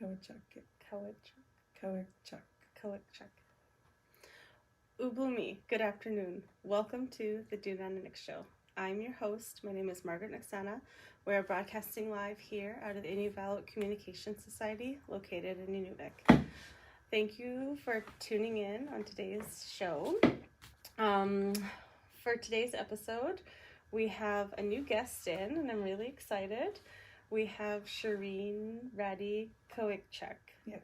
Kowikchuk. Ubumi, good afternoon. Welcome to the Tunnganarniq Show. I'm your host. My name is Margaret Noksana. We're broadcasting live here out of the Inuvialuit Communication Society located in Inuvik. Thank you for tuning in on today's show. For today's episode, we have a new guest in, and I'm really excited. We have Sherene Raddi-Kowikchuk. Yep.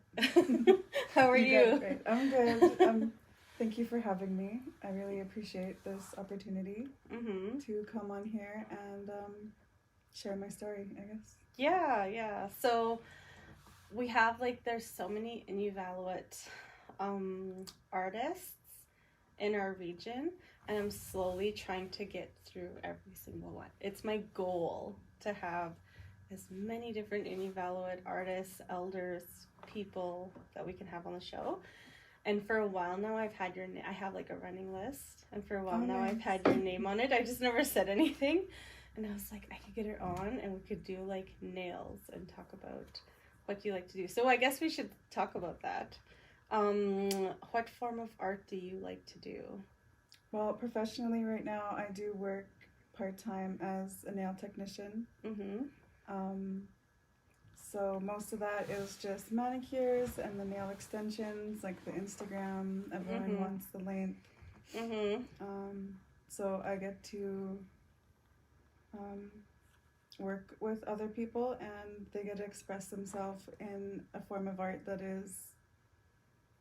How are you? Great. I'm good. Thank you for having me. I really appreciate this opportunity to come on here and share my story, I guess. Yeah. So we have there's so many Inuvialuit artists in our region, and I'm slowly trying to get through every single one. It's my goal to have as many different Inuvialuit artists, elders, people that we can have on the show. And for a while now, I have a running list. And for a while now, nice. I've had your name on it. I just never said anything. And I was like, I could get her on and we could do nails and talk about what you like to do. So I guess we should talk about that. What form of art do you like to do? Well, professionally right now, I do work part-time as a nail technician. So most of that is just manicures and the nail extensions, like the Instagram. Everyone wants the length. So I get to work with other people, and they get to express themselves in a form of art that is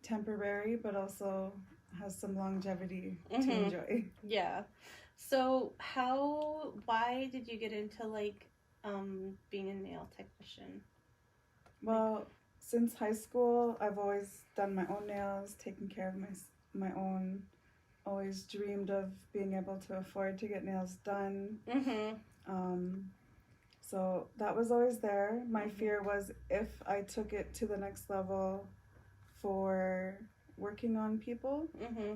temporary, but also has some longevity to enjoy. Yeah. So why did you get into being a nail technician? Well, since high school, I've always done my own nails, taken care of my own, always dreamed of being able to afford to get nails done. So that was always there. My fear was if I took it to the next level for working on people,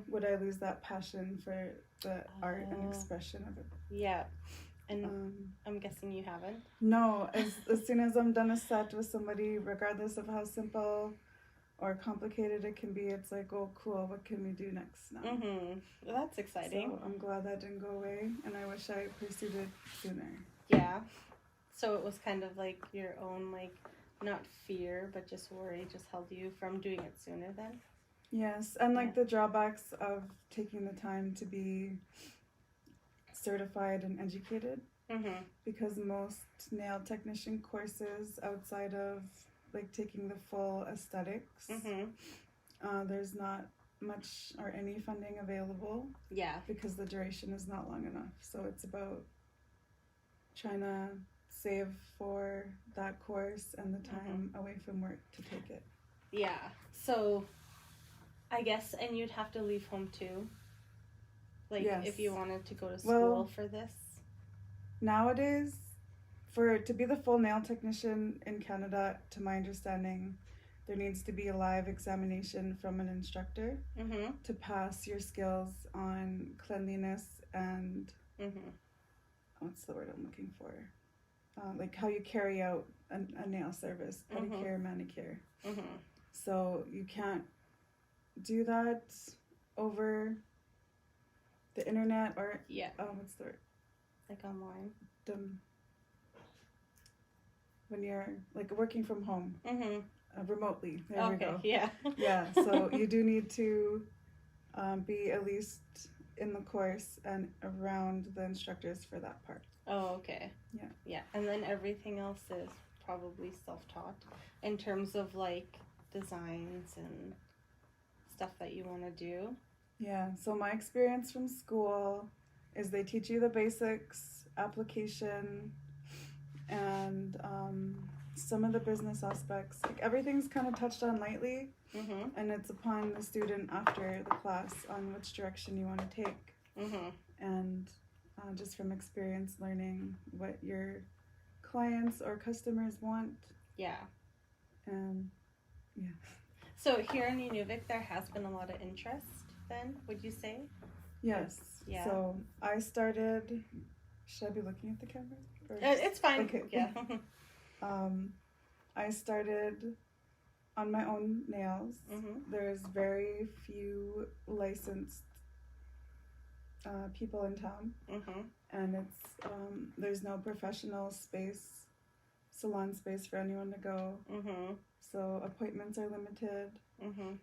would I lose that passion for the art and expression of it? Yeah. And I'm guessing you haven't? No. As soon as I'm done a set with somebody, regardless of how simple or complicated it can be, it's like, oh, cool, what can we do next now? Well, that's exciting. So I'm glad that didn't go away, and I wish I pursued it sooner. Yeah. So it was kind of your own, not fear, but just worry just held you from doing it sooner then? Yes, and the drawbacks of taking the time to be certified and educated, because most nail technician courses outside of taking the full aesthetics, there's not much or any funding available. Yeah, because the duration is not long enough. So it's about trying to save for that course and the time away from work to take it. Yeah. So I guess, and you'd have to leave home too. Yes. If you wanted to go to school for this? Nowadays, to be the full nail technician in Canada, to my understanding, there needs to be a live examination from an instructor to pass your skills on cleanliness and what's the word I'm looking for? How you carry out a nail service, pedicure, manicure. So you can't do that over the internet or what's the word? Online. When you're working from home, remotely. There we go. Yeah. Yeah. So you do need to be at least in the course and around the instructors for that part. Oh, okay. Yeah. Yeah, and then everything else is probably self-taught in terms of designs and stuff that you want to do. Yeah, so my experience from school is they teach you the basics, application, and some of the business aspects. Everything's kind of touched on lightly, and it's upon the student after the class on which direction you want to take. And just from experience, learning what your clients or customers want. Yeah. And yeah. So here in Inuvik, there has been a lot of interest then, would you say? Yes. Yeah. So I started, should I be looking at the camera? It's fine. Okay. Yeah. I started on my own nails. Mm-hmm. There's very few licensed people in town. Mm-hmm. And it's there's no professional salon space for anyone to go. Mm-hmm. So appointments are limited. Mm-hmm.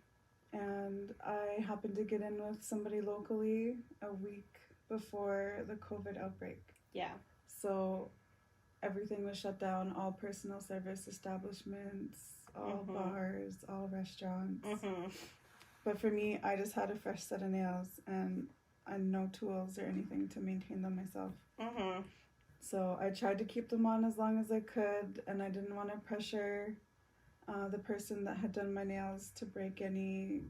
And I happened to get in with somebody locally a week before the COVID outbreak. Yeah. So everything was shut down, all personal service establishments, all bars, all restaurants. Mm-hmm. But for me, I just had a fresh set of nails and no tools or anything to maintain them myself. Mm-hmm. So I tried to keep them on as long as I could, and I didn't want to pressure the person that had done my nails to break any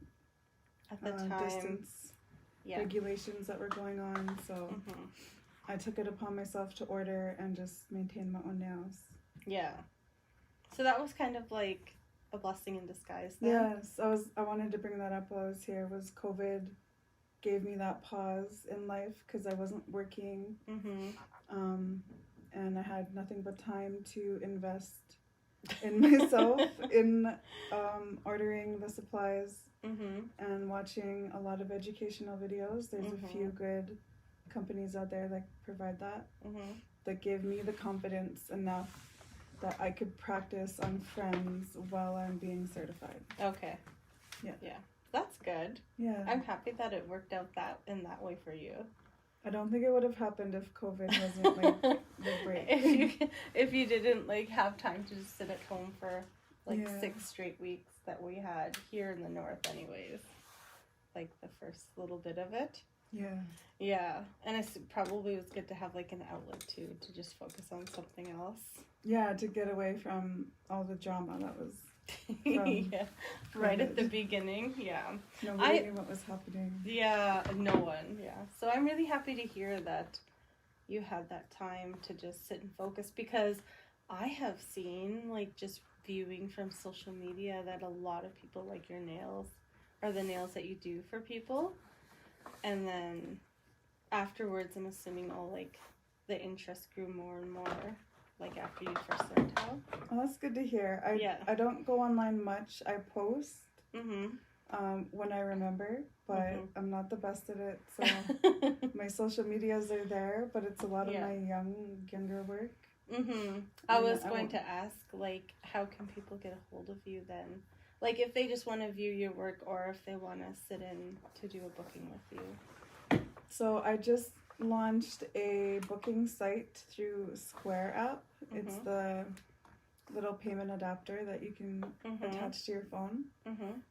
at the time distance regulations that were going on. So I took it upon myself to order and just maintain my own nails. Yeah. So that was kind of like a blessing in disguise then. Yes, I wanted to bring that up while I was here. Was COVID gave me that pause in life because I wasn't working, and I had nothing but time to invest in myself, in ordering the supplies and watching a lot of educational videos. There's a few good companies out there that provide that, that give me the confidence enough that I could practice on friends while I'm being certified. Okay. Yeah. Yeah. That's good. Yeah. I'm happy that it worked out in that way for you. I don't think it would have happened if COVID wasn't like the break. if you didn't like have time to just sit at home for like 6 straight weeks that we had here in the north anyways. Like the first little bit of it. Yeah. Yeah. And it probably was good to have like an outlet too, to just focus on something else. Yeah, to get away from all the drama that was yeah. Right at the beginning. Yeah. Nobody knew what was happening. Yeah, no one. Yeah. So I'm really happy to hear that you had that time to just sit and focus, because I have seen, like, just viewing from social media that a lot of people like your nails or the nails that you do for people. And then afterwards, I'm assuming all like the interest grew more and more, like after you first learned how. Well, that's good to hear. I don't go online much. I post when I remember, but I'm not the best at it. So my social medias are there, but it's a lot of my younger work. I was going to ask, like, how can people get a hold of you then? Like, if they just want to view your work, or if they want to sit in to do a booking with you. So I just launched a booking site through Square app. It's the little payment adapter that you can attach to your phone.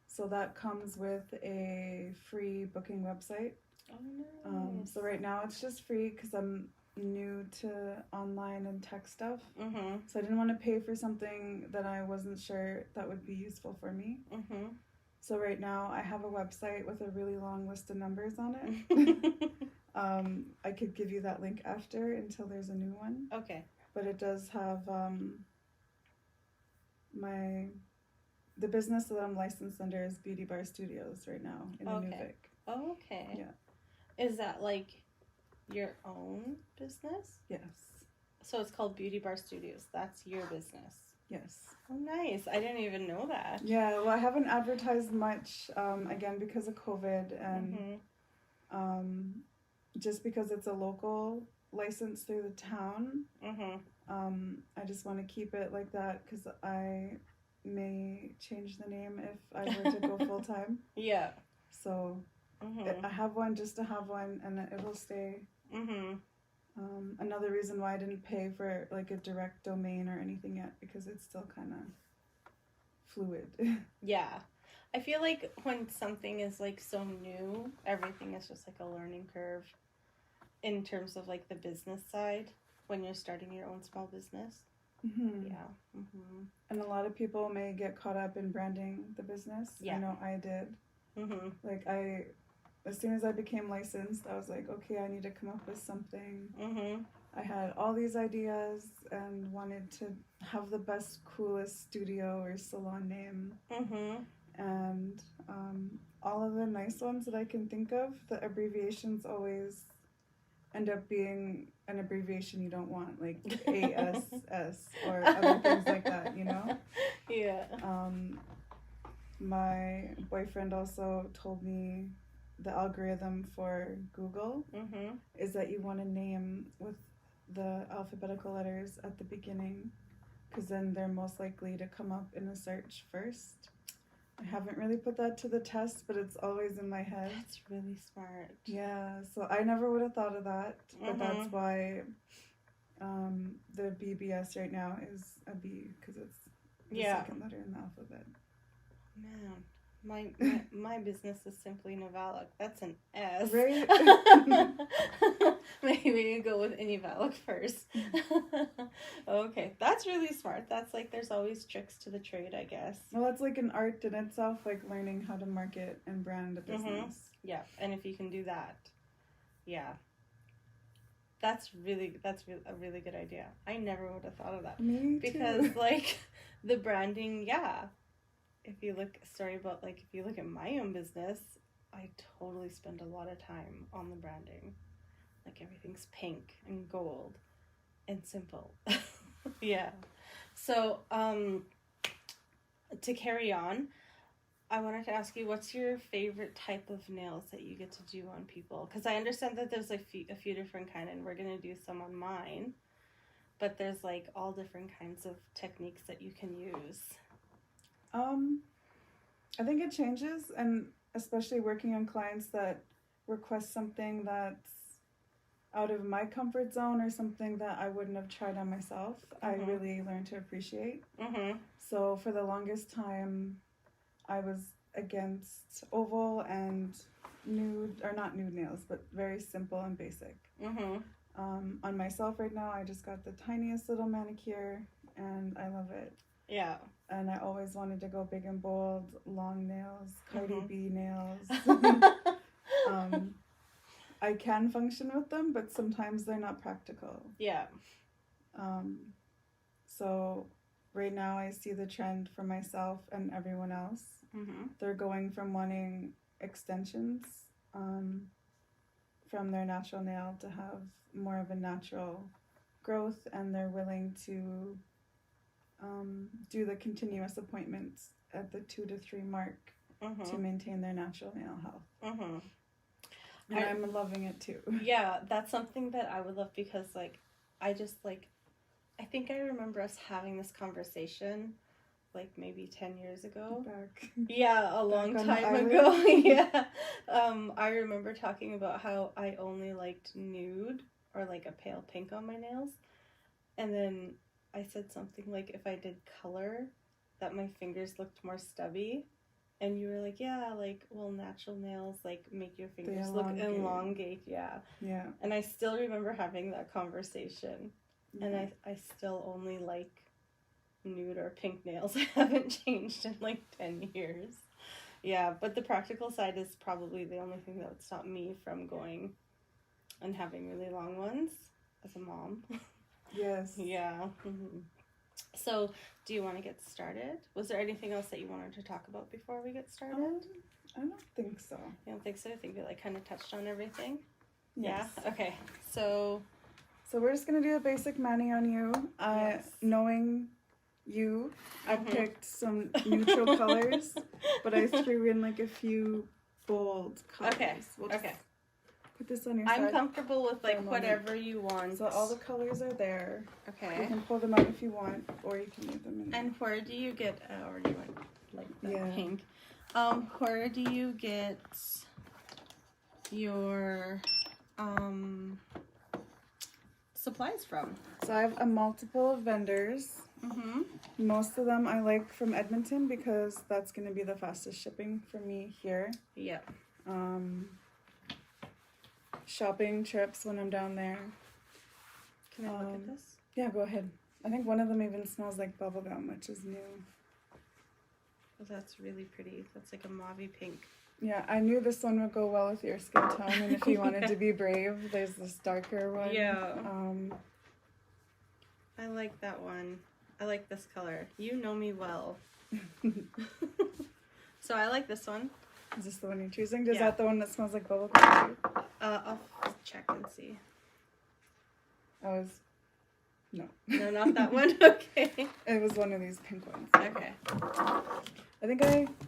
So that comes with a free booking website. Oh, nice. So right now it's just free because I'm new to online and tech stuff. So I didn't want to pay for something that I wasn't sure that would be useful for me. So right now I have a website with a really long list of numbers on it. I could give you that link after until there's a new one. Okay. But it does have the business that I'm licensed under is Beauty Bar Studios right now in Inuvik. Oh, okay. Yeah. Is that like your own business? Yes. So it's called Beauty Bar Studios. That's your business. Yes. Oh, nice. I didn't even know that. Yeah, well, I haven't advertised much, again, because of COVID, and just because it's a local license through the town. I just want to keep it like that because I may change the name if I were to go full time. Yeah. So I have one just to have one, and it will stay. Another reason why I didn't pay for like a direct domain or anything yet, because it's still kind of fluid. Yeah. I feel like when something is like so new, everything is just like a learning curve in terms of like the business side when you're starting your own small business. Yeah. And a lot of people may get caught up in branding the business. Yeah. I know I did. Like as soon as I became licensed, I was like, okay, I need to come up with something. I had all these ideas and wanted to have the best, coolest studio or salon name. And all of the nice ones that I can think of, the abbreviations always end up being an abbreviation you don't want, like ASS or other things like that, you know? Yeah. my boyfriend also told me the algorithm for Google is that you want to name with the alphabetical letters at the beginning, because then they're most likely to come up in a search first. I haven't really put that to the test, but it's always in my head. That's really smart. Yeah, so I never would have thought of that, but that's why the BBS right now is a B, because it's the second letter in the alphabet. Man, my business is simply Novalic. That's an S. Right? Maybe you go with Inivalic first. Okay, that's really smart. That's like, there's always tricks to the trade, I guess. Well, it's like an art in itself, like learning how to market and brand a business. Yeah, and if you can do that, that's a really good idea. I never would have thought of that. Me too. Because like the branding, if you look at my own business, I totally spend a lot of time on the branding. Like everything's pink and gold and simple. Yeah. So, to carry on, I wanted to ask you, what's your favorite type of nails that you get to do on people? Because I understand that there's like a few different kind, and we're going to do some on mine. But there's like all different kinds of techniques that you can use. I think it changes, and especially working on clients that request something that's out of my comfort zone or something that I wouldn't have tried on myself, I really learned to appreciate. So for the longest time, I was against oval and nude, or not nude nails, but very simple and basic. On myself right now, I just got the tiniest little manicure, and I love it. Yeah. And I always wanted to go big and bold, long nails, Cardi B nails. I can function with them, but sometimes they're not practical. Yeah. So right now I see the trend for myself and everyone else. They're going from wanting extensions from their natural nail to have more of a natural growth, and they're willing to do the continuous appointments at the 2 to 3 mark to maintain their natural nail health. And I'm loving it too. Yeah, that's something that I would love, because like I think I remember us having this conversation like maybe 10 years ago. A long time ago. Yeah. I remember talking about how I only liked nude or like a pale pink on my nails, and then I said something like, if I did color, that my fingers looked more stubby. And you were like, yeah, like, well, natural nails, like, make your fingers elongate. Yeah. And I still remember having that conversation. Yeah. And I still only like nude or pink nails. I haven't changed in, like, 10 years. Yeah, but the practical side is probably the only thing that would stop me from going and having really long ones as a mom. Yes. Yeah. So, do you want to get started? Was there anything else that you wanted to talk about before we get started? I don't think so. You don't think so? I think we like kind of touched on everything. Yes. Yeah. Okay. So we're just gonna do a basic mani on you. Knowing you, I picked some neutral colors, but I threw in like a few bold colors. Okay. We'll put this on your side. I'm comfortable with like whatever you want. So all the colors are there. Okay. You can pull them out if you want, or you can leave them in. And where do you get? Or do you want like that pink? Where do you get your supplies from? So I have a multiple vendors. Most of them I like from Edmonton, because that's going to be the fastest shipping for me here. Yeah. Shopping trips when I'm down there. Can I look at this? Yeah, go ahead. I think one of them even smells like bubblegum, which is new. Oh, that's really pretty. That's like a mauve pink. Yeah, I knew this one would go well with your skin tone, and if you wanted to be brave, there's this darker one. Yeah. I like that one. I like this color. You know me well. So I like this one. Is this the one you're choosing? Is that the one that smells like bubblegum too? I'll check and see. No. No, not that one? Okay. It was one of these pink ones. Okay. I think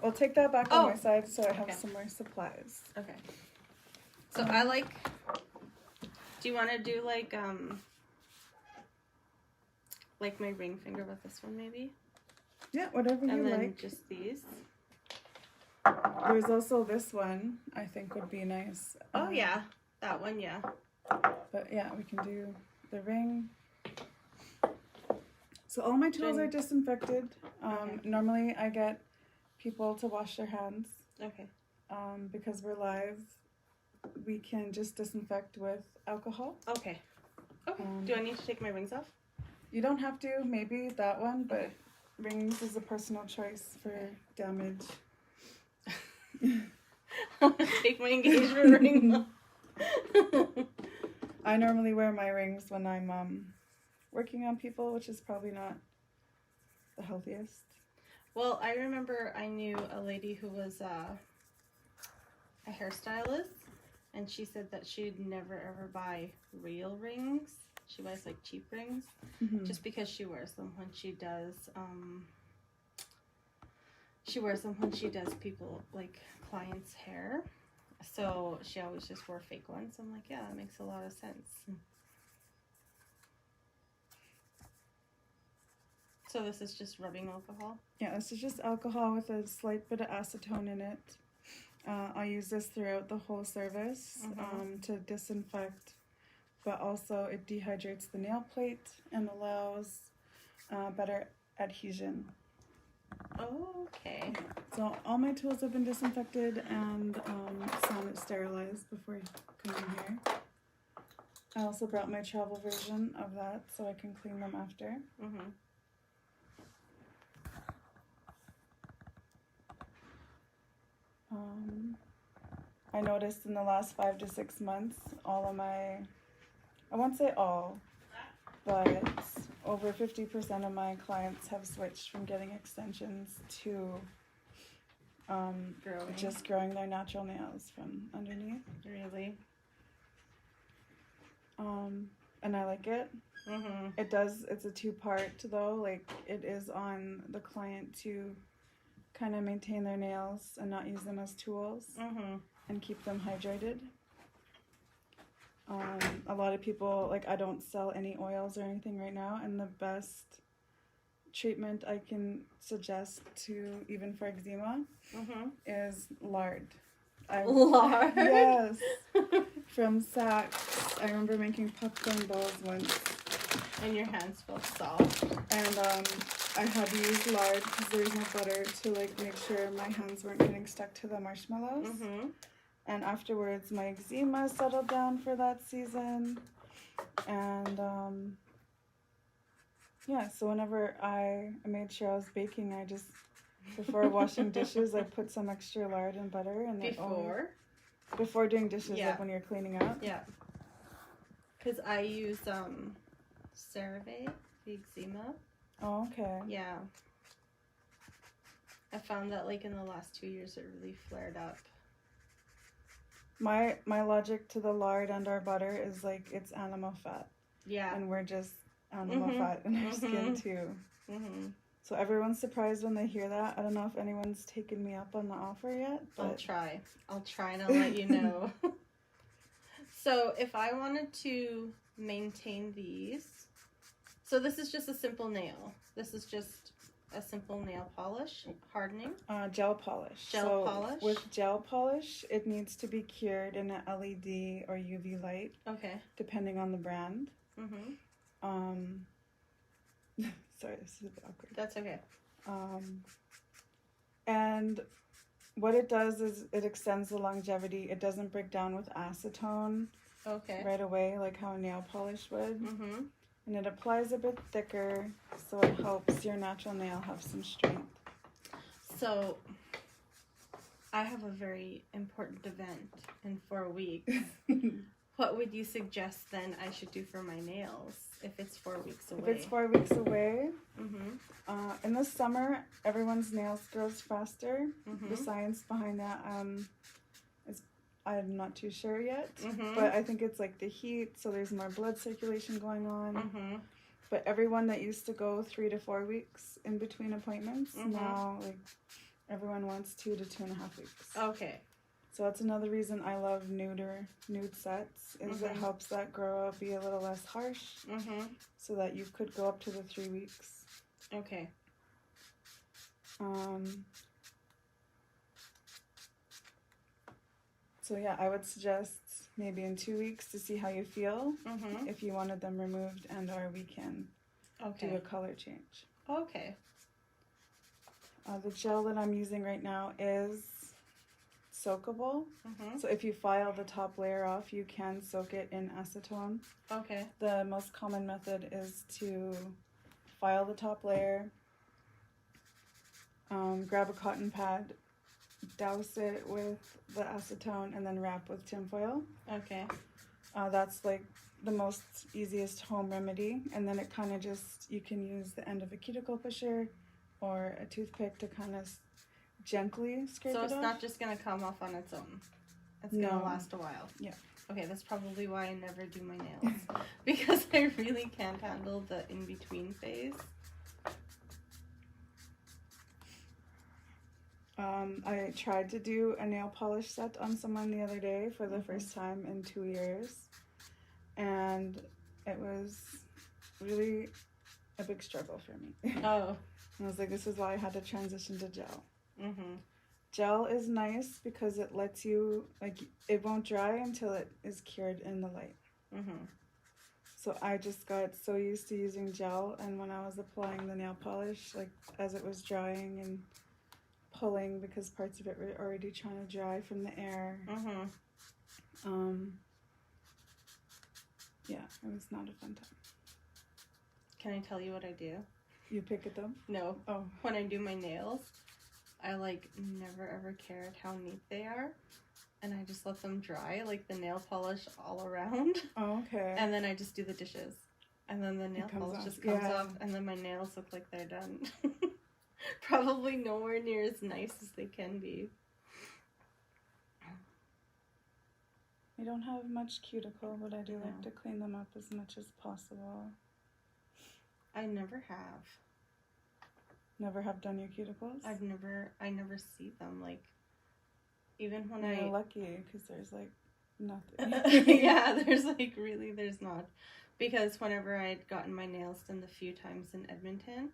I'll take that back on my side so I have some more supplies. Okay. So I like, do you want to do like my ring finger with this one maybe? Yeah, whatever you like. And then just these. There's also this one I think would be nice. Oh yeah, that one, yeah. But yeah, we can do the ring. So all my tools are disinfected. Normally I get people to wash their hands. Okay. Because we're live, we can just disinfect with alcohol. Okay. Okay. Do I need to take my rings off? You don't have to. Maybe that one, but rings is a personal choice for damage. I'll take my engagement ring off. I normally wear my rings when I'm working on people, which is probably not the healthiest. Well, I remember I knew a lady who was a hairstylist, and she said that she'd never ever buy real rings. She buys like cheap rings, just because she wears them when she does. She wears them when she does people like clients' hair. So she always just wore fake ones. I'm like, yeah, that makes a lot of sense. So this is just rubbing alcohol? Yeah, this is just alcohol with a slight bit of acetone in it. I use this throughout the whole service to disinfect, but also it dehydrates the nail plate and allows better adhesion. Oh, okay. So all my tools have been disinfected and sterilized before coming here. I also brought my travel version of that so I can clean them after. I noticed in the last 5 to 6 months, all of my, I won't say all, but over 50% of my clients have switched from getting extensions to just growing their natural nails from underneath. Really? And I like it. It's a 2-part though, like it is on the client to kind of maintain their nails and not use them as tools and keep them hydrated. A lot of people, like I don't sell any oils or anything right now, and the best treatment I can suggest to, even for eczema, is lard. Lard? Yes. From Saks. I remember making popcorn balls once. And your hands felt soft. And I had to use lard because there's no butter to like make sure my hands weren't getting stuck to the marshmallows. And afterwards, my eczema settled down for that season. And yeah, so whenever I made sure I was baking, I just, before washing dishes, I put some extra lard and butter. And before doing dishes, like when you're cleaning up? Yeah. Because I use CeraVe, the eczema. Oh, okay. Yeah. I found that like in the last 2 years it really flared up. My logic to the lard and our butter is like it's animal fat. Yeah. And we're just animal fat in our skin too. So everyone's surprised when they hear that. I don't know if anyone's taken me up on the offer yet. But... I'll try and I'll let you know. So if I wanted to maintain these, so this is just a simple nail. This is just a simple nail polish, hardening. Gel polish. Gel polish. With gel polish, it needs to be cured in an LED or UV light. Okay. Depending on the brand. Sorry, this is a bit awkward. That's okay. And what it does is it extends the longevity. It doesn't break down with acetone right away like how a nail polish would. And it applies a bit thicker, so it helps your natural nail have some strength. So, I have a very important event in 4 weeks. What would you suggest then I should do for my nails if it's 4 weeks away? If it's 4 weeks away, in the summer, everyone's nails grows faster. The science behind that I'm not too sure yet, but I think it's like the heat, so there's more blood circulation going on. But everyone that used to go 3 to 4 weeks in between appointments, now like Everyone wants 2 to 2.5 weeks. Okay. So that's another reason I love nude sets, is it helps that grow out be a little less harsh, so that you could go up to the 3 weeks. Okay. So yeah, I would suggest maybe in 2 weeks to see how you feel, if you wanted them removed, and or we can do a color change. Okay. The gel that I'm using right now is soakable. So if you file the top layer off, you can soak it in acetone. Okay. The most common method is to file the top layer, grab a cotton pad, douse it with the acetone, and then wrap with tinfoil. Okay. That's like the most easiest home remedy, and then it kind of just, you can use the end of a cuticle pusher or a toothpick to kind of gently scrape it off. So it's not just going to come off on its own. It's going to last a while. Yeah. Okay, that's probably why I never do my nails. Because I really can't handle the in-between phase. I tried to do a nail polish set on someone the other day for the first time in 2 years. And it was really a big struggle for me. Oh. I was like, this is why I had to transition to gel. Gel is nice because it lets you, like, it won't dry until it is cured in the light. So I just got so used to using gel, and when I was applying the nail polish, like, as it was drying and pulling, because parts of it were already trying to dry from the air. Yeah, it was not a fun time. Can I tell you what I do? You pick at them? No. Oh. When I do my nails, I like never ever care how neat they are, and I just let them dry, like the nail polish all around. Oh, okay. And then I just do the dishes, and then the nail polish just comes off, and then my nails look like they're done. Probably nowhere near as nice as they can be. I don't have much cuticle, but I do like to clean them up as much as possible. I never have. Never have done your cuticles? I never see them, like, even when You're lucky, because there's, like, nothing. Yeah, there's not. Because whenever I'd gotten my nails done the few times in Edmonton,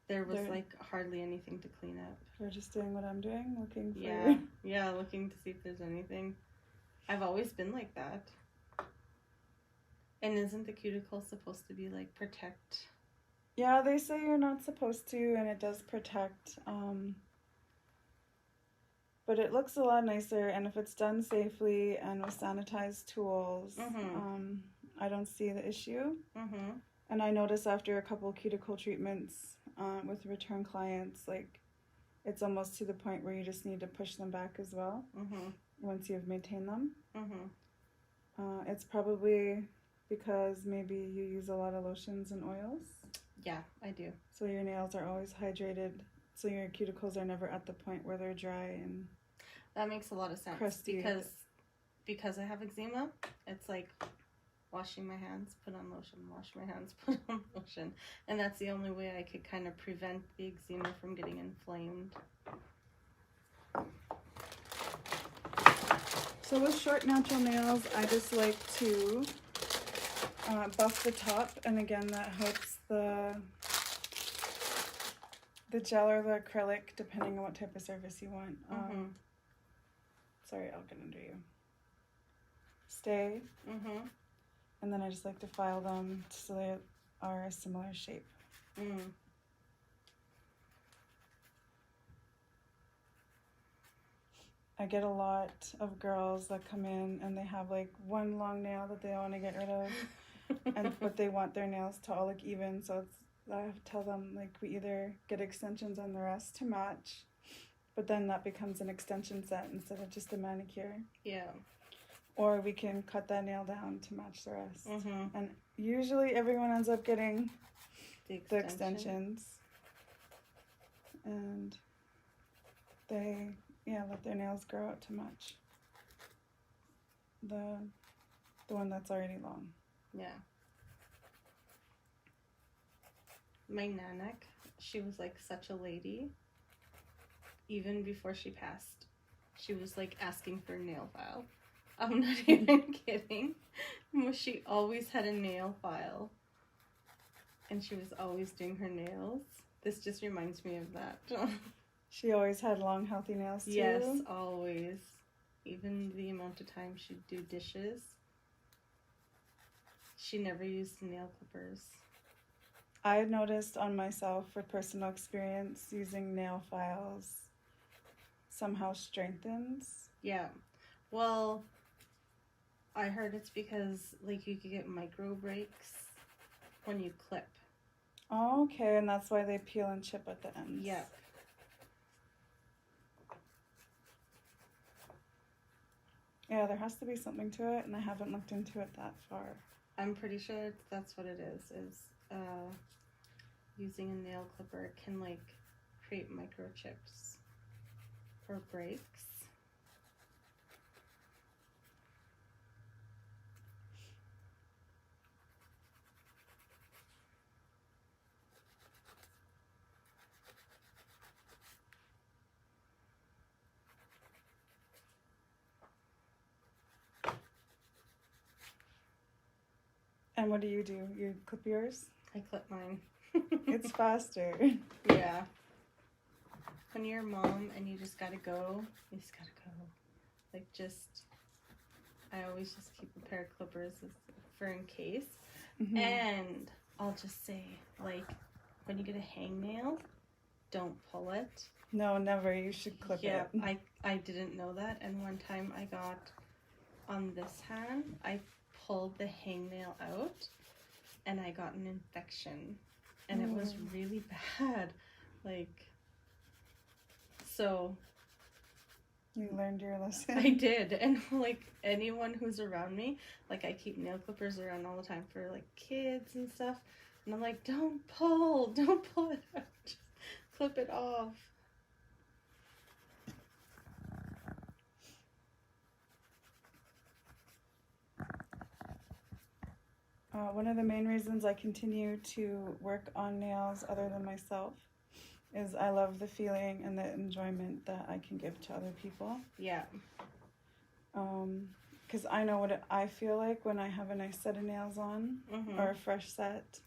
there was, like, hardly anything to clean up. You're just doing what I'm doing, looking for... Yeah, looking to see if there's anything. I've always been like that. And isn't the cuticle supposed to be, like, protect... Yeah, they say you're not supposed to, and it does protect, but it looks a lot nicer, and if it's done safely and with sanitized tools, I don't see the issue. And I notice after a couple cuticle treatments with return clients, like, it's almost to the point where you just need to push them back as well, once you've maintained them. It's probably because maybe you use a lot of lotions and oils. Yeah, I do. So your nails are always hydrated, so your cuticles are never at the point where they're dry and that makes a lot of sense. Crusty. Because I have eczema, it's like washing my hands, put on lotion, wash my hands, put on lotion. And that's the only way I could kind of prevent the eczema from getting inflamed. So with short natural nails, I just like to buff the top, and again that helps the gel or the acrylic, depending on what type of surface you want. Sorry, I'll get under you. Stay. And then I just like to file them so they are a similar shape. I get a lot of girls that come in and they have like one long nail that they want to get rid of. But they want their nails to all look even, so I have to tell them, like, we either get extensions on the rest to match, but then that becomes an extension set instead of just a manicure. Yeah. Or we can cut that nail down to match the rest. And usually everyone ends up getting the extensions. And they, let their nails grow out to match the one that's already long. Yeah. My nanak, she was like such a lady. even before she passed. She was like asking for a nail file. I'm not even kidding. She always had a nail file. And she was always doing her nails. This just reminds me of that. She always had long, healthy nails too? Yes, always. Even the amount of time she'd do dishes. She never used nail clippers. I had noticed on myself, for personal experience, using nail files somehow strengthens. Yeah. Well, I heard it's because, like, you could get micro breaks when you clip. Oh, okay, and that's why they peel and chip at the ends. Yep. Yeah, there has to be something to it, and I haven't looked into it that far. I'm pretty sure that's what it is using a nail clipper can, like, create microchips or breaks. And what do? You clip yours? I clip mine. It's faster. Yeah. When you're a mom and you just gotta go, you just gotta go. Like, I always just keep a pair of clippers for in case. Mm-hmm. And I'll just say, like, when you get a hangnail, don't pull it. No, never. You should clip it. Yeah, I didn't know that. And one time I got, on this hand, I pulled the hangnail out and I got an infection. And it was really bad. Like, so... You learned your lesson. I did. And, like, anyone who's around me, like, I keep nail clippers around all the time for, like, kids and stuff. And I'm like, don't pull it out. Just clip it off. One of the main reasons I continue to work on nails other than myself is I love the feeling and the enjoyment that I can give to other people. Yeah. Because I know what I feel like when I have a nice set of nails on, or a fresh set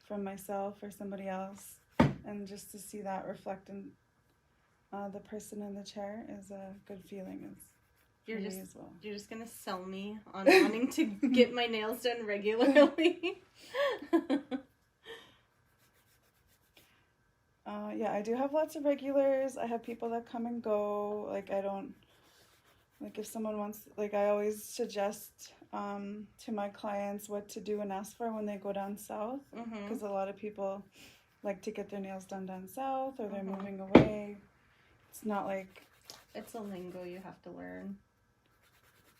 from myself or somebody else, and just to see that reflect in the person in the chair is a good feeling. You're just gonna sell me on wanting to get my nails done regularly. Yeah, I do have lots of regulars. I have people that come and go. Like, I don't, like, if someone wants, like, I always suggest to my clients what to do and ask for when they go down south, because a lot of people like to get their nails done down south, or they're moving away. It's not like... It's a lingo you have to learn.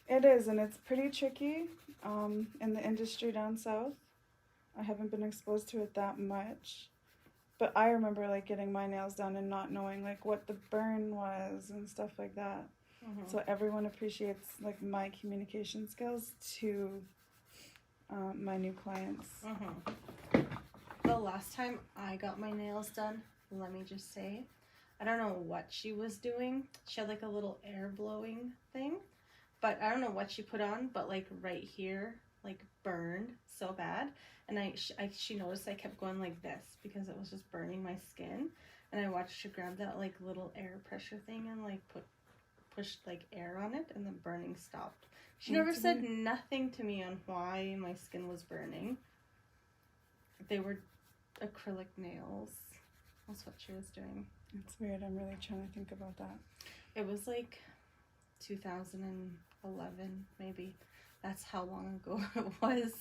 It is, and it's pretty tricky in the industry down south. I haven't been exposed to it that much. But I remember, like, getting my nails done and not knowing, like, what the burn was and stuff like that. So everyone appreciates, like, my communication skills to my new clients. The last time I got my nails done, let me just say, I don't know what she was doing. She had, like, a little air blowing thing. But I don't know what she put on, but, like, right here, like, burned so bad. And she noticed I kept going like this because it was just burning my skin. And I watched her grab that, like, little air pressure thing and, like, pushed, like, air on it, and the burning stopped. She never said nothing to me on why my skin was burning. They were acrylic nails. That's what she was doing. It's weird. I'm really trying to think about that. It was, like, 2011, maybe. That's how long ago it was.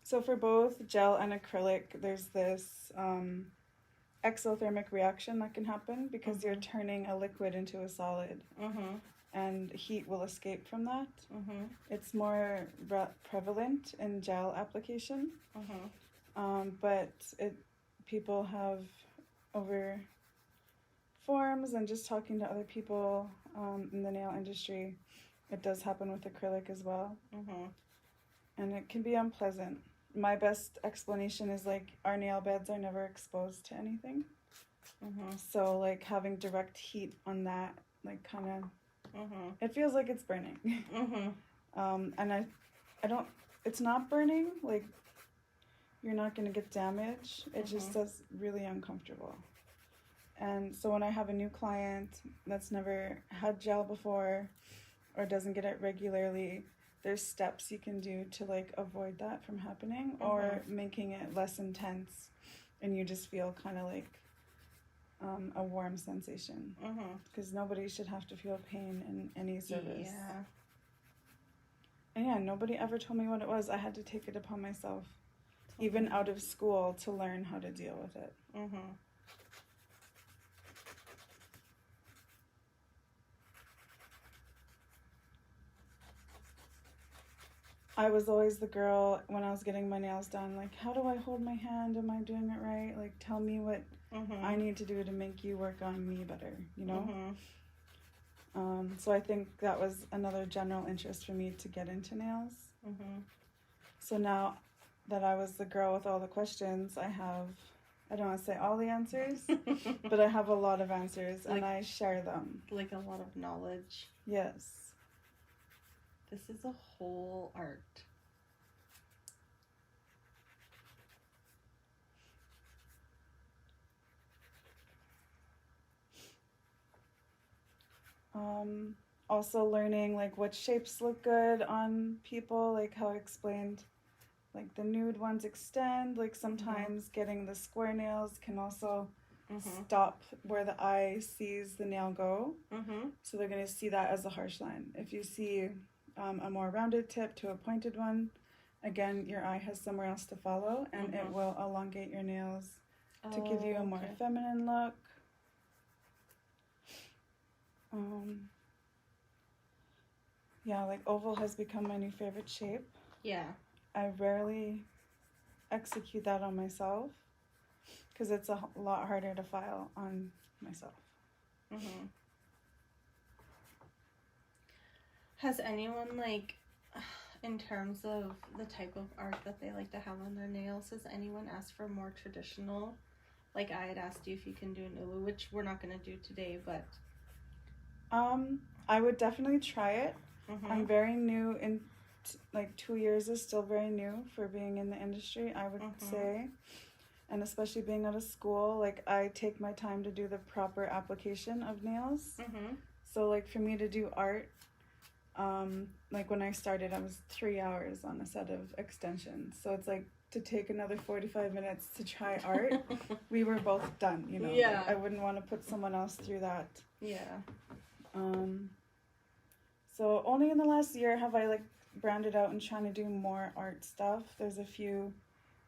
So for both gel and acrylic, there's this exothermic reaction that can happen because you're turning a liquid into a solid. And heat will escape from that. It's more prevalent in gel application. But people have, over forums and just talking to other people in the nail industry, it does happen with acrylic as well. And it can be unpleasant. My best explanation is, like, our nail beds are never exposed to anything. So like having direct heat on that, like kind of, it feels like it's burning. And I don't, it's not burning, like you're not going to get damage. It just does really uncomfortable. And so when I have a new client that's never had gel before or doesn't get it regularly, there's steps you can do to like avoid that from happening or making it less intense, and you just feel kind of like a warm sensation, because nobody should have to feel pain in any service. And yeah, nobody ever told me what it was. I had to take it upon myself, even out of school, to learn how to deal with it. I was always the girl when I was getting my nails done, like, how do I hold my hand? Am I doing it right? Like, tell me what I need to do to make you work on me better, you know? So I think that was another general interest for me to get into nails. So now that I was the girl with all the questions, I have, I don't want to say all the answers, but I have a lot of answers, like, and I share them. Like a lot of knowledge. Yes. This is a whole art. Also learning like what shapes look good on people, like how I explained, like the nude ones extend, like sometimes getting the square nails can also stop where the eye sees the nail go. So they're going to see that as a harsh line. If you see a more rounded tip to a pointed one, again, your eye has somewhere else to follow, and it will elongate your nails to give you a more feminine look. Yeah, like oval has become my new favorite shape. Yeah. I rarely execute that on myself because it's a lot harder to file on myself. Has anyone, like, in terms of the type of art that they like to have on their nails, has anyone asked for more traditional? Like, I had asked you if you can do an ulu, which we're not going to do today, but... I would definitely try it. I'm very new in, like, 2 years is still very new for being in the industry, I would say. And especially being out of school, like, I take my time to do the proper application of nails. So, like, for me to do art, like, when I started, I was 3 hours on a set of extensions. So it's like, to take another 45 minutes to try art, we were both done, you know? Yeah. Like, I wouldn't want to put someone else through that. Yeah. So only in the last year have I, like, branded out and trying to do more art stuff. There's a few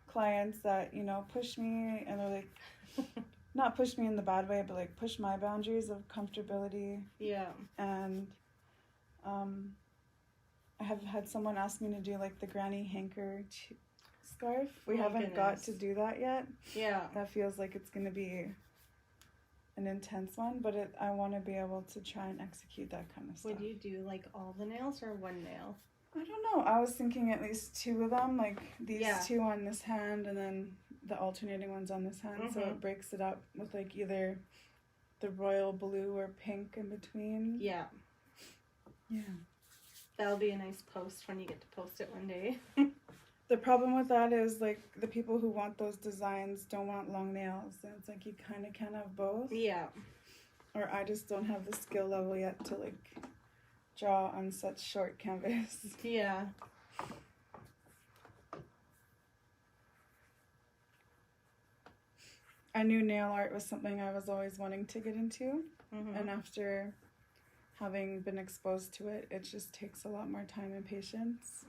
clients that, you know, push me, and they're like, not push me in the bad way, but like push my boundaries of comfortability. Yeah. And I have had someone ask me to do like the granny hanker scarf. We haven't got to do that yet. Yeah. That feels like it's going to be an intense one, but I want to be able to try and execute that kind of stuff. Would you do like all the nails or one nail? I don't know. I was thinking at least 2 of them, like these 2 on this hand and then the alternating ones on this hand. So it breaks it up with like either the royal blue or pink in between. Yeah. Yeah. That'll be a nice post when you get to post it one day. The problem with that is, like, the people who want those designs don't want long nails. And it's like you kind of can have both. Yeah. Or I just don't have the skill level yet to, like, draw on such short canvas. Yeah. I knew nail art was something I was always wanting to get into. And after having been exposed to it, it just takes a lot more time and patience.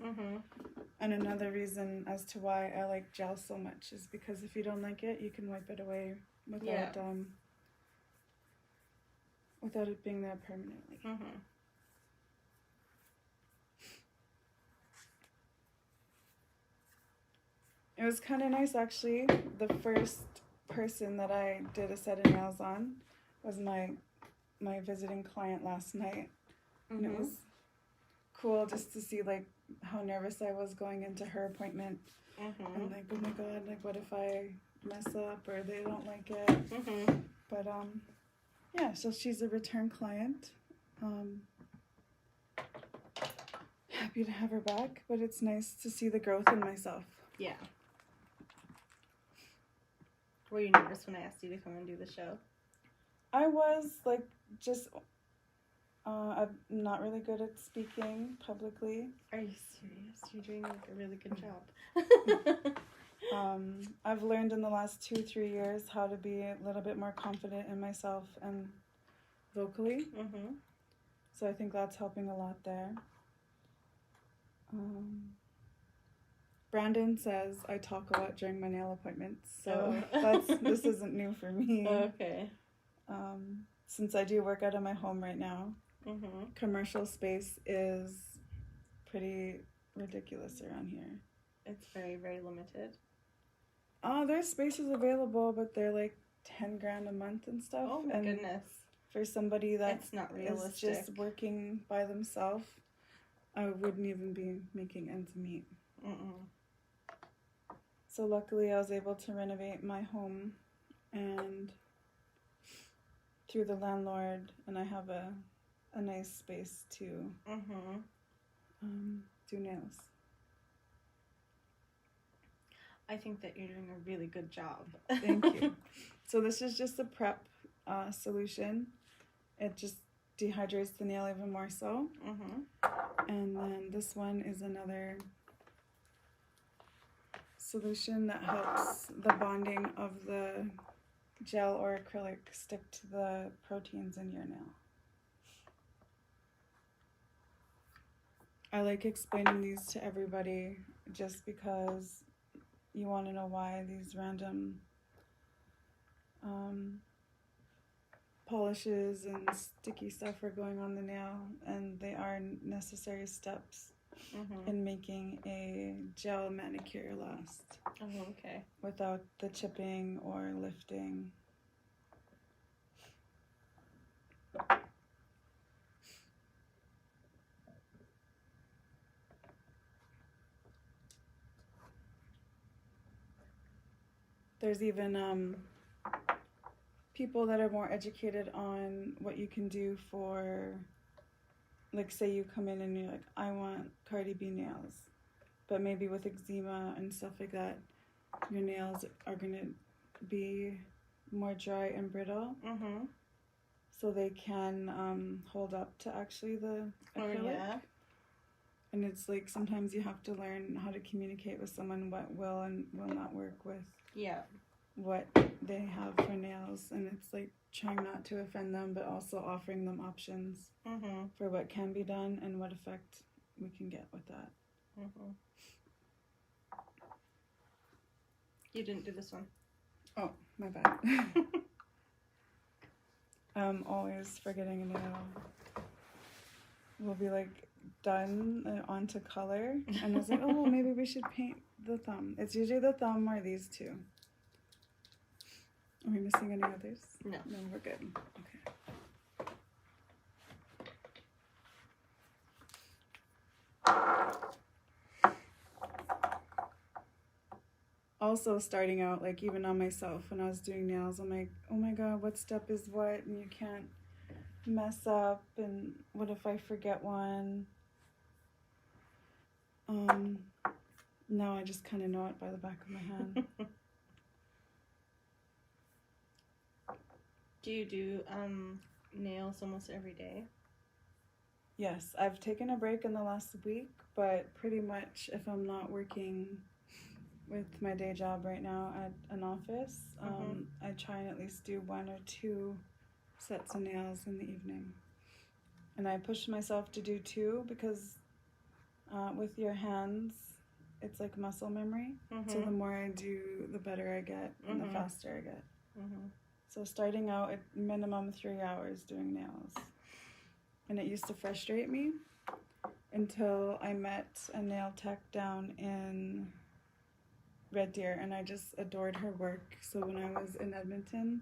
And another reason as to why I like gel so much is because if you don't like it, you can wipe it away without without it being there permanently. It was kind of nice, actually. The first person that I did a set of nails on was my visiting client last night. And it was cool just to see, like, how nervous I was going into her appointment. And, like, oh my god, like, what if I mess up or they don't like it? But yeah, so she's a return client. Happy to have her back, but it's nice to see the growth in myself. Yeah. Were you nervous when I asked you to come and do the show? I was like, just, I'm not really good at speaking publicly. Are you serious? You're doing like a really good job. I've learned in the last 2-3 years how to be a little bit more confident in myself and vocally. Mm-hmm. So I think that's helping a lot there. Brandon says I talk a lot during my nail appointments, so this isn't new for me. Okay. Since I do work out of my home right now, mm-hmm. commercial space is pretty ridiculous around here. It's very, very limited. There's spaces available, but they're like $10,000 a month and stuff. Oh my goodness. For somebody that it's not realistic. Is just working by themselves, I wouldn't even be making ends meet. Mm-mm. So luckily I was able to renovate my home and through the landlord, and I have a nice space to do nails. I think that you're doing a really good job. Thank you. So this is just a prep solution. It just dehydrates the nail even more so. Mm-hmm. And then this one is another solution that helps the bonding of the gel or acrylic stick to the proteins in your nail. I like explaining these to everybody just because you want to know why these random polishes and sticky stuff are going on the nail, and they are necessary steps in making a gel manicure last. Oh, okay. Without the chipping or lifting. There's even people that are more educated on what you can do for, like, say you come in and you're like, I want Cardi B nails, but maybe with eczema and stuff like that, your nails are gonna be more dry and brittle. So they can hold up to actually the acrylic. Oh, yeah. And it's like sometimes you have to learn how to communicate with someone what will and will not work with what they have for nails, and it's like trying not to offend them but also offering them options for what can be done and what effect we can get with that. You didn't do this one. Oh, my bad. I'm always forgetting a nail. We'll be like done onto color, and I was like, oh, well, maybe we should paint the thumb. It's usually the thumb or these two. Are we missing any others? No. No, we're good. Okay. Also starting out, like even on myself when I was doing nails, I'm like, oh my god, what step is what, and you can't mess up, and what if I forget one? Now I just kind of know it by the back of my hand. Do you do nails almost every day? Yes, I've taken a break in the last week, but pretty much if I'm not working with my day job right now at an office, I try and at least do 1 or 2 sets of nails in the evening. And I push myself to do 2 because with your hands, it's like muscle memory. So the more I do, the better I get and the faster I get. So starting out at minimum 3 hours doing nails. And it used to frustrate me until I met a nail tech down in Red Deer, and I just adored her work. So when I was in Edmonton,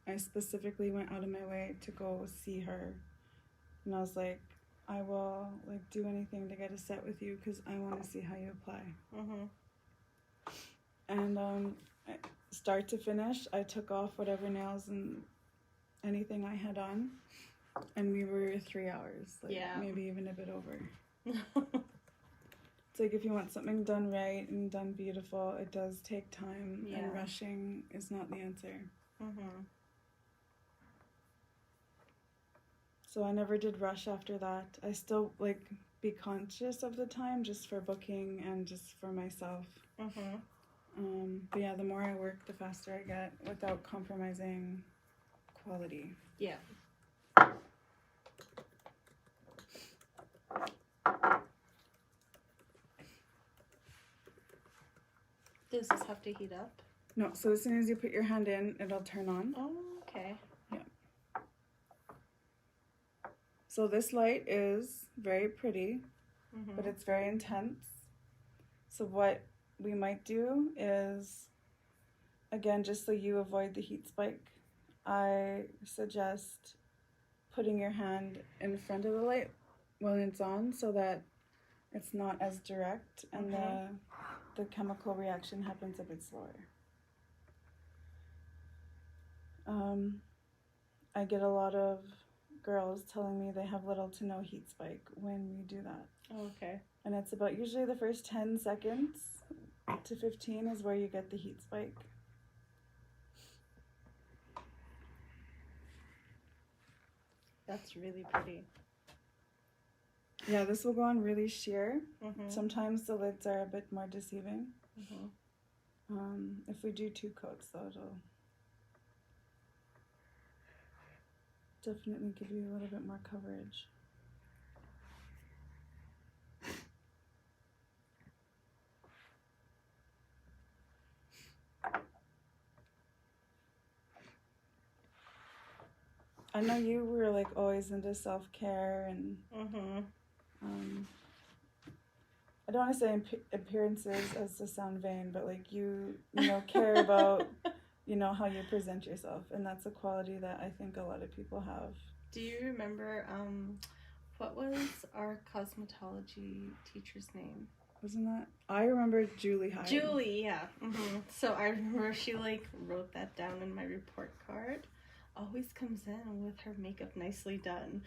I specifically went out of my way to go see her. And I was like, I will like do anything to get a set with you because I want to see how you apply. And start to finish, I took off whatever nails and anything I had on, and we were 3 hours, like maybe even a bit over. It's like if you want something done right and done beautiful, it does take time, and rushing is not the answer. So I never did rush after that. I still like be conscious of the time just for booking and just for myself. But yeah, the more I work, the faster I get without compromising quality. Yeah. Does this have to heat up? No, so as soon as you put your hand in, it'll turn on. Oh, okay. Yeah. So this light is very pretty, but it's very intense. So what we might do is, again, just so you avoid the heat spike, I suggest putting your hand in front of the light when it's on so that it's not as direct and the chemical reaction happens a bit slower. I get a lot of girls telling me they have little to no heat spike when we do that. Oh, okay. And it's about usually the first 10 seconds to 15 is where you get the heat spike. That's really pretty. Yeah, this will go on really sheer. Sometimes the lids are a bit more deceiving. If we do 2 coats, though, it'll definitely give you a little bit more coverage. I know you were like always into self-care and I don't want to say appearances as to sound vain, but like you know, care about, you know, how you present yourself, and that's a quality that I think a lot of people have. Do you remember what was our cosmetology teacher's name? Wasn't that? I remember Julie Hyde. Julie, yeah. So I remember she like wrote that down in my report card. Always comes in with her makeup nicely done.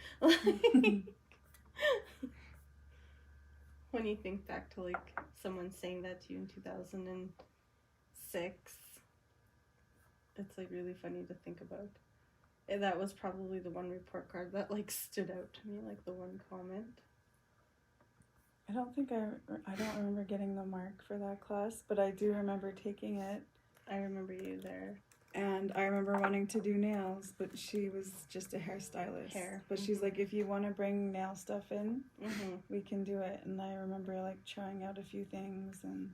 When you think back to like someone saying that to you in 2006, it's like really funny to think about. And that was probably the one report card that like stood out to me, like the one comment. I don't remember getting the mark for that class, but I do remember taking it. I remember you there. And I remember wanting to do nails, but she was just a hairstylist. But she's like, if you want to bring nail stuff in, we can do it. And I remember like trying out a few things and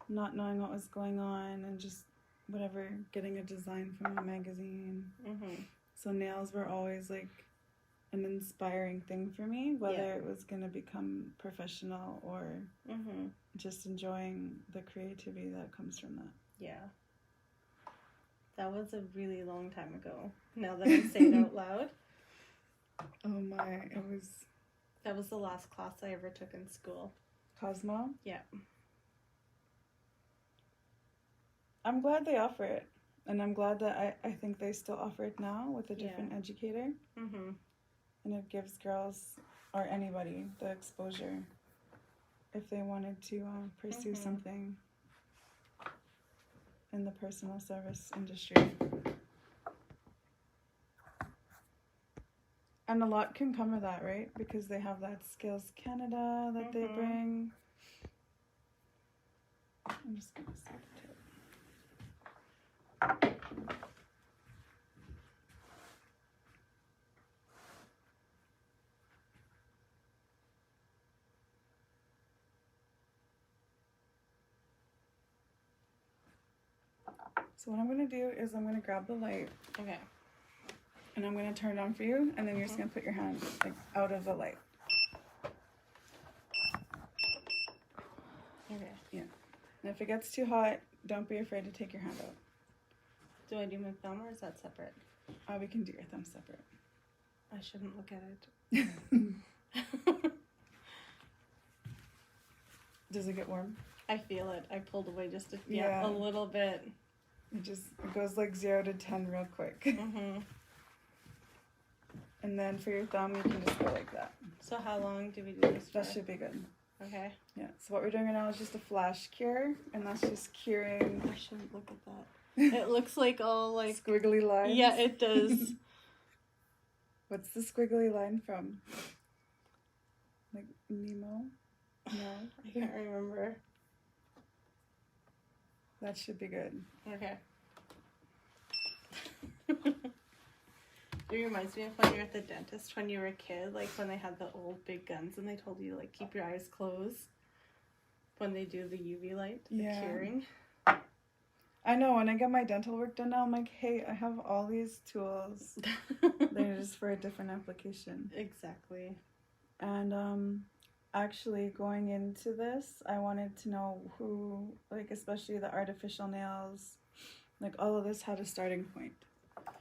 not knowing what was going on and just whatever, getting a design from a magazine. So nails were always like an inspiring thing for me, whether it was going to become professional or just enjoying the creativity that comes from that. Yeah. That was a really long time ago, now that I say it out loud. Oh my, That was the last class I ever took in school. Cosmo? Yeah. I'm glad they offer it. And I'm glad that I think they still offer it now with a different educator. And it gives girls, or anybody, the exposure if they wanted to pursue something in the personal service industry. And a lot can come of that, right? Because they have that Skills Canada that they bring. I'm just going to see the tip. So what I'm going to do is I'm going to grab the light. Okay. And I'm going to turn it on for you, and then you're just going to put your hand like out of the light. Okay. Yeah. And if it gets too hot, don't be afraid to take your hand out. Do I do my thumb or is that separate? We can do your thumb separate. I shouldn't look at it. Does it get warm? I feel it. I pulled away just a little bit. It goes like 0 to 10 real quick. Mm-hmm. And then for your thumb, you can just go like that. So how long do we do this for? That should be good. Okay. Yeah, so what we're doing right now is just a flash cure, and that's just curing. I shouldn't look at that. It looks like all like... Squiggly lines? Yeah, it does. What's the squiggly line from? Like Nemo? No? I can't remember. That should be good. Okay. It reminds me of when you were at the dentist when you were a kid, like when they had the old big guns and they told you like keep your eyes closed when they do the UV light, the curing. I know, when I get my dental work done now, I'm like, hey, I have all these tools. They're just for a different application. Exactly. And actually going into this, I wanted to know who, like especially the artificial nails, like all of this had a starting point.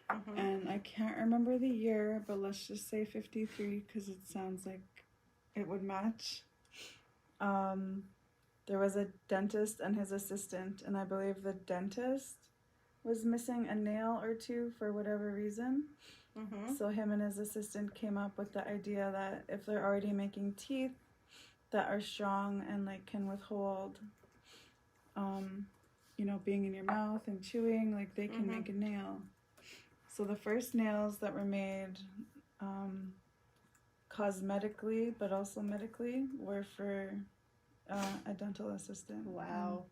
Mm-hmm. And I can't remember the year, but let's just say 53 because it sounds like it would match. There was a dentist and his assistant, and I believe the dentist was missing a nail or two for whatever reason. Mm-hmm. So him and his assistant came up with the idea that if they're already making teeth that are strong and like can withhold, being in your mouth and chewing, like they can make a nail. So the first nails that were made cosmetically but also medically were for a dental assistant. Wow.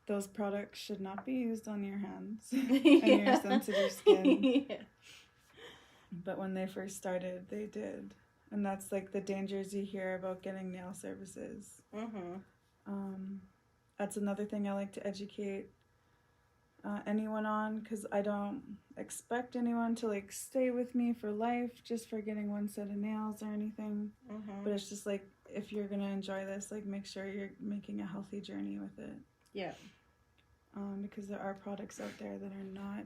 Those products should not be used on your hands and your sensitive skin. Yeah. But when they first started, they did. And that's like the dangers you hear about getting nail services. Mm-hmm. That's another thing I like to educate anyone on, because I don't expect anyone to like stay with me for life just for getting one set of nails or anything. Mm-hmm. But it's just like, if you're gonna enjoy this, like make sure you're making a healthy journey with it. Yeah. Because there are products out there that are not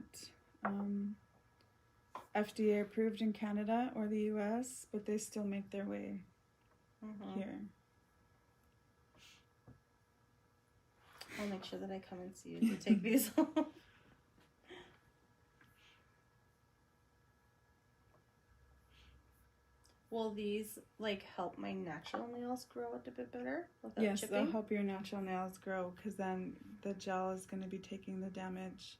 FDA approved in Canada or the US, but they still make their way here. I'll make sure that I come and see you to take these off. Will these like help my natural nails grow a bit better without Yes, chipping? they'll help your natural nails grow, because then the gel is going to be taking the damage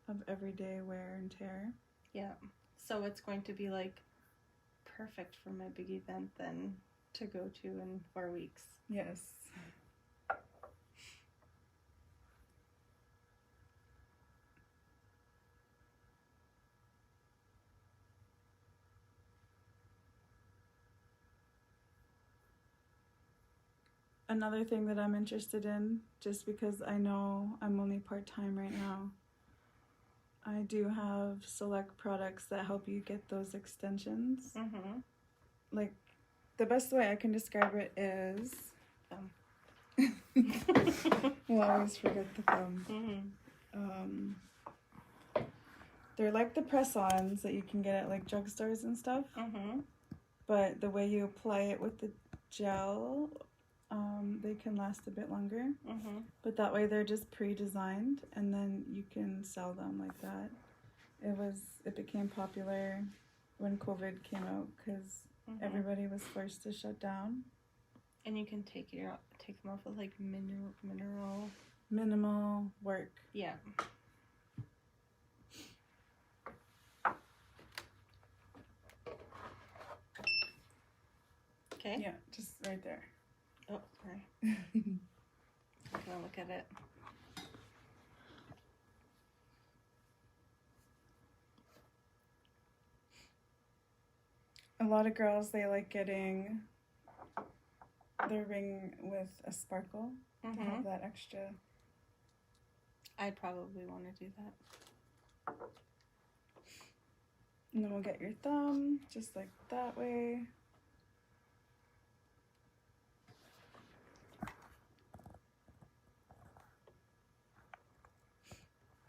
of everyday wear and tear. Yeah. So it's going to be like perfect for my big event then to go to in 4 weeks. Yes. Another thing that I'm interested in, just because I know I'm only part-time right now, I do have select products that help you get those extensions. Mm-hmm. Like, the best way I can describe it is... We'll always forget the thumb. Mm-hmm. They're like the press-ons that you can get at like drugstores and stuff. Mm-hmm. But the way you apply it with the gel, they can last a bit longer. Mm-hmm. But that way they're just pre-designed, and then you can sell them like that. It became popular when COVID came out, because everybody was forced to shut down. And you can take them off with like Minimal work. Yeah. Okay. Yeah, just right there. Oh, sorry. I'm gonna look at it. A lot of girls, they like getting their ring with a sparkle to have that extra. I'd probably want to do that. And then we'll get your thumb just like that way.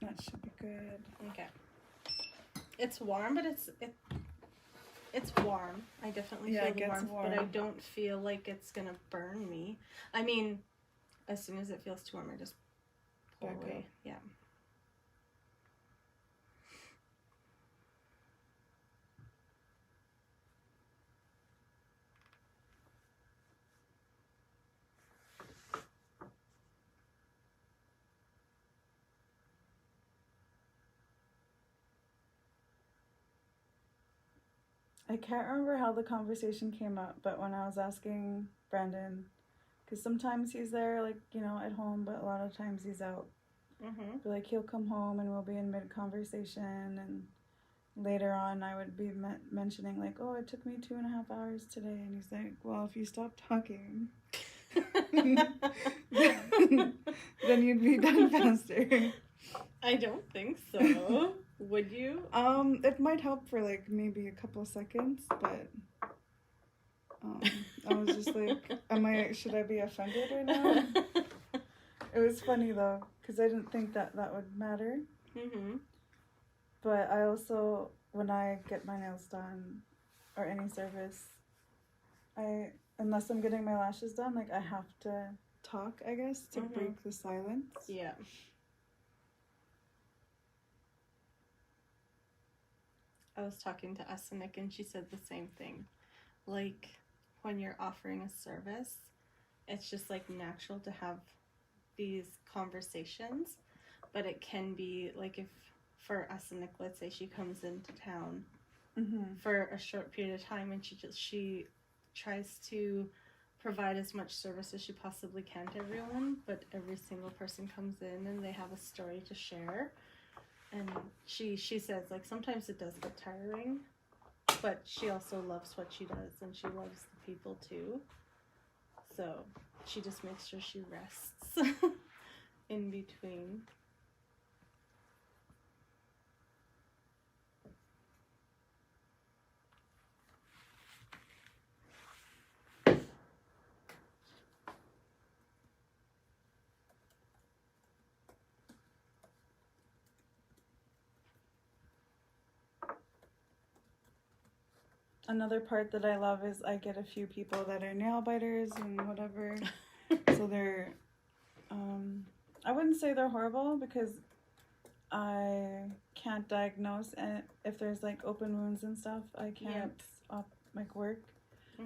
That should be good. Okay. It's warm, but it's warm. I definitely feel the warmth, but I don't feel like it's gonna burn me. I mean, as soon as it feels too warm, I just whole back way. up. Yeah. I can't remember how the conversation came up, but when I was asking Brandon, because sometimes he's there, like, you know, at home, but a lot of times he's out. Mm-hmm. But, like, he'll come home and we'll be in mid-conversation, and later on I would be mentioning, like, oh, it took me 2.5 hours today, and he's like, well, if you stop talking, then you'd be done faster. I don't think so. Would you? It might help for, like, maybe a couple seconds, but I was just like, should I be offended right now? It was funny, though, because I didn't think that would matter. Mm-hmm. But I also, when I get my nails done, or any service, unless I'm getting my lashes done, like, I have to talk, I guess, to break the silence. Yeah. I was talking to Esenik and she said the same thing. Like, when you're offering a service, it's just, like, natural to have these conversations, but it can be, like, if, for Esenik, let's say she comes into town for a short period of time and she tries to provide as much service as she possibly can to everyone, but every single person comes in and they have a story to share. And she says, like, sometimes it does get tiring, but she also loves what she does, and she loves the people too. So she just makes sure she rests in between. Another part that I love is I get a few people that are nail biters and whatever. So they're, I wouldn't say they're horrible because I can't diagnose if there's, like, open wounds and stuff. I can't work.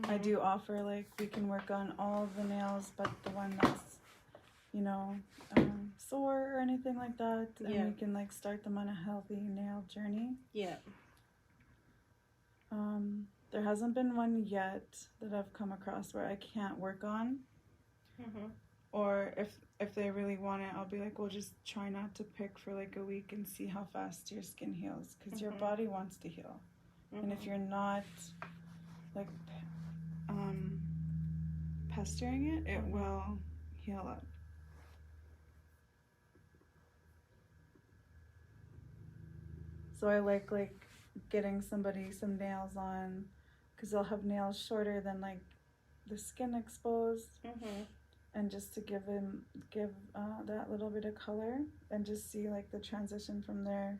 I do offer, like, we can work on all of the nails, but the one that's, you know, sore or anything like that, and we can, like, start them on a healthy nail journey. Yeah. There hasn't been one yet that I've come across where I can't work on. Or if they really want it, I'll be like, well, just try not to pick for, like, a week and see how fast your skin heals, because your body wants to heal. And if you're not, like, pestering it will heal up. So I like getting somebody some nails on, because they'll have nails shorter than, like, the skin exposed, and just to give that little bit of color, and just see, like, the transition from their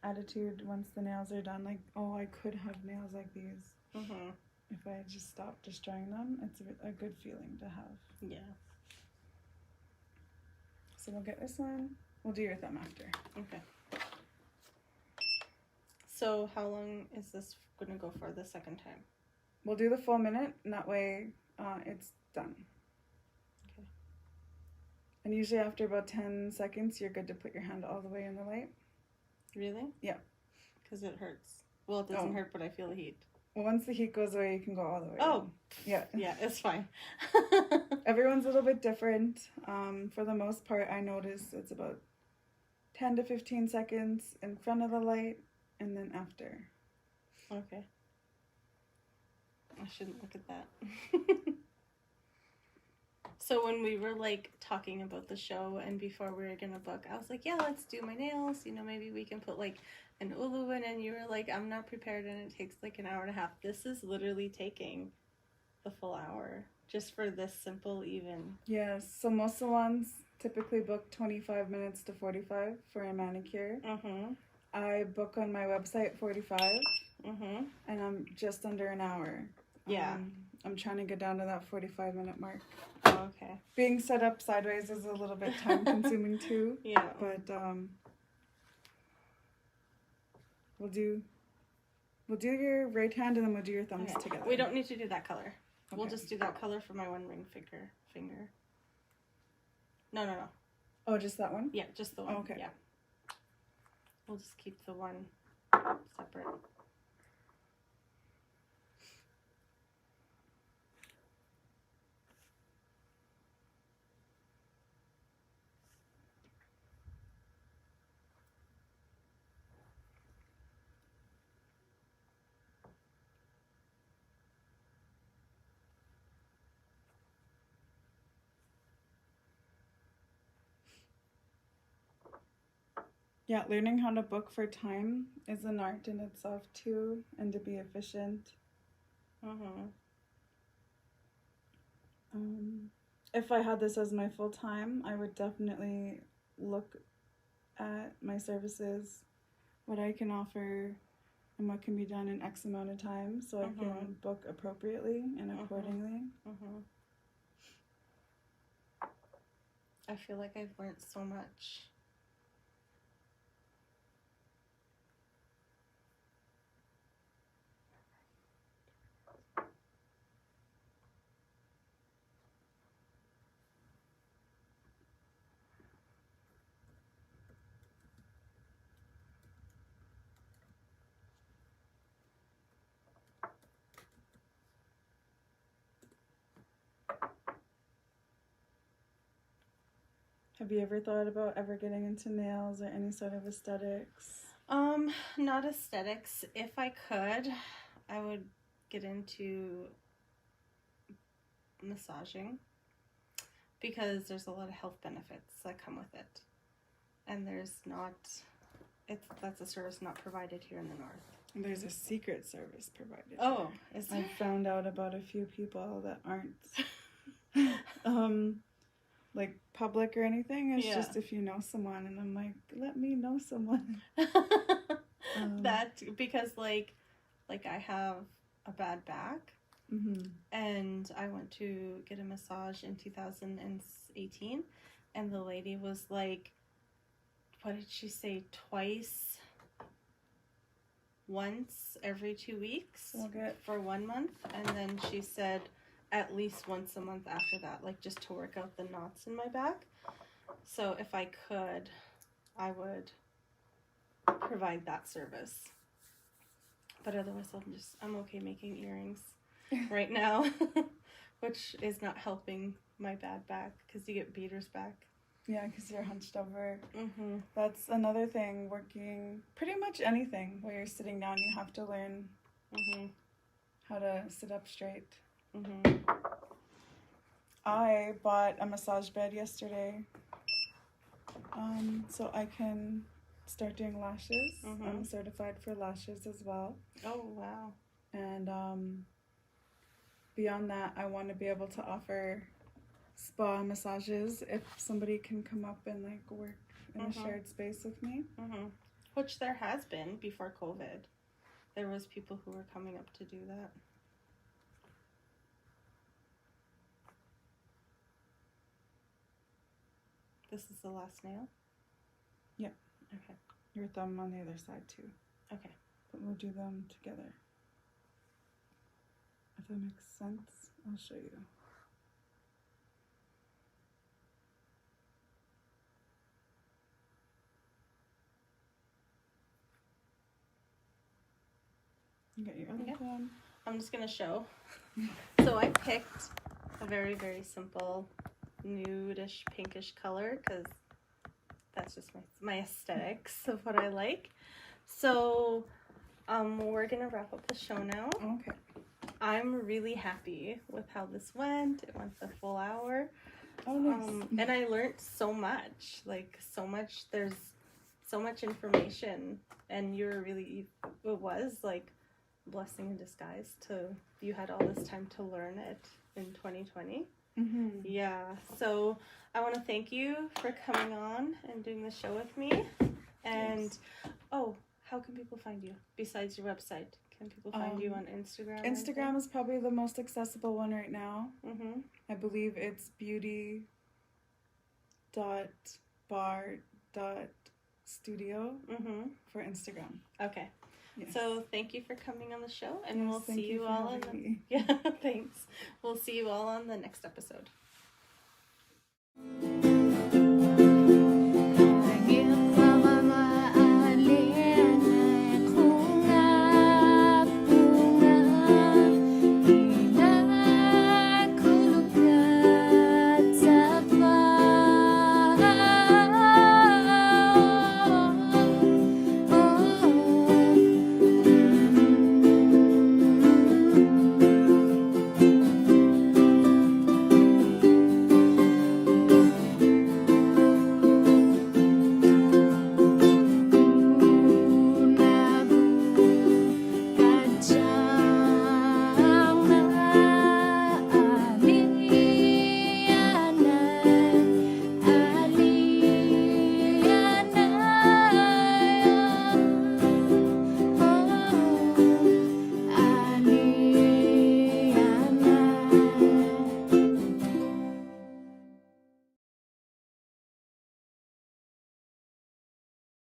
attitude once the nails are done. Like, oh, I could have nails like these if I just stopped destroying them. It's a good feeling to have. Yeah. So we'll get this one. We'll do your thumb after. Okay. So how long is this going to go for the second time? We'll do the full minute, and that way it's done. Okay. And usually after about 10 seconds, you're good to put your hand all the way in the light. Really? Yeah. Because it hurts. Well, it doesn't hurt, but I feel the heat. Well, once the heat goes away, you can go all the way. Oh. Yeah. Yeah, it's fine. Everyone's a little bit different. For the most part, I notice it's about 10 to 15 seconds in front of the light, and then after. Okay. I shouldn't look at that. So when we were, like, talking about the show and before we were gonna book, I was like, yeah, let's do my nails. You know, maybe we can put, like, an ulu in. And you were like, I'm not prepared, and it takes, like, an hour and a half. This is literally taking the full hour just for this simple even. Yes. So most salons typically book 25 minutes to 45 for a manicure. I book on my website 45. And I'm just under an hour. Yeah. I'm trying to get down to that 45-minute mark. Oh, okay. Being set up sideways is a little bit time consuming too. Yeah. But we'll do your right hand and then we'll do your thumbs together. We don't need to do that color. Okay. We'll just do that color for my one ring finger. No. Oh, just that one? Yeah, just the one. Oh, okay. Yeah. We'll just keep the one separate. Yeah, learning how to book for time is an art in itself too, and to be efficient. If I had this as my full time, I would definitely look at my services, what I can offer, and what can be done in X amount of time, so I can book appropriately and accordingly. I feel like I've learned so much. Have you ever thought about ever getting into nails or any sort of aesthetics? Not aesthetics. If I could, I would get into massaging because there's a lot of health benefits that come with it. And that's a service not provided here in the North. There's a secret service provided. Oh, is there? I found out about a few people that aren't like public or anything. It's just if you know someone, and I'm like, let me know someone. That because like I have a bad back, and I went to get a massage in 2018, and the lady was like, what did she say? Once every 2 weeks for 1 month, and then she said at least once a month after that, like just to work out the knots in my back. So if I could, I would provide that service. But otherwise, I'm okay making earrings right now, which is not helping my bad back because you get beater's back. Yeah, because you're hunched over. That's another thing, working pretty much anything where you're sitting down, you have to learn how to sit up straight. I bought a massage bed yesterday, so I can start doing lashes. I'm certified for lashes as well. Oh, wow. And beyond that, I want to be able to offer spa massages if somebody can come up and like work in a shared space with me. Which there has been before COVID. There was people who were coming up to do that. This is the last nail? Yeah. Okay. Your thumb on the other side too. Okay. But we'll do them together. If that makes sense, I'll show you. You got your other thumb. I'm just going to show. So I picked a very, very simple nude-ish, pinkish color because that's just my aesthetics of what I like. So we're going to wrap up the show now. Okay. I'm really happy with how this went. It went the full hour. Oh, nice. And I learned so much. There's so much information. And it was like a blessing in disguise you had all this time to learn it in 2020. Yeah. So I want to thank you for coming on and doing the show with me. And, how can people find you besides your website? Can people find you on Instagram? Instagram is probably the most accessible one right now. Mm-hmm. I believe it's beauty.bar.studio for Instagram. Okay. Yes. So thank you for coming on the show, and we'll thank see you you for all having me. Yeah, thanks. We'll see you all on the next episode.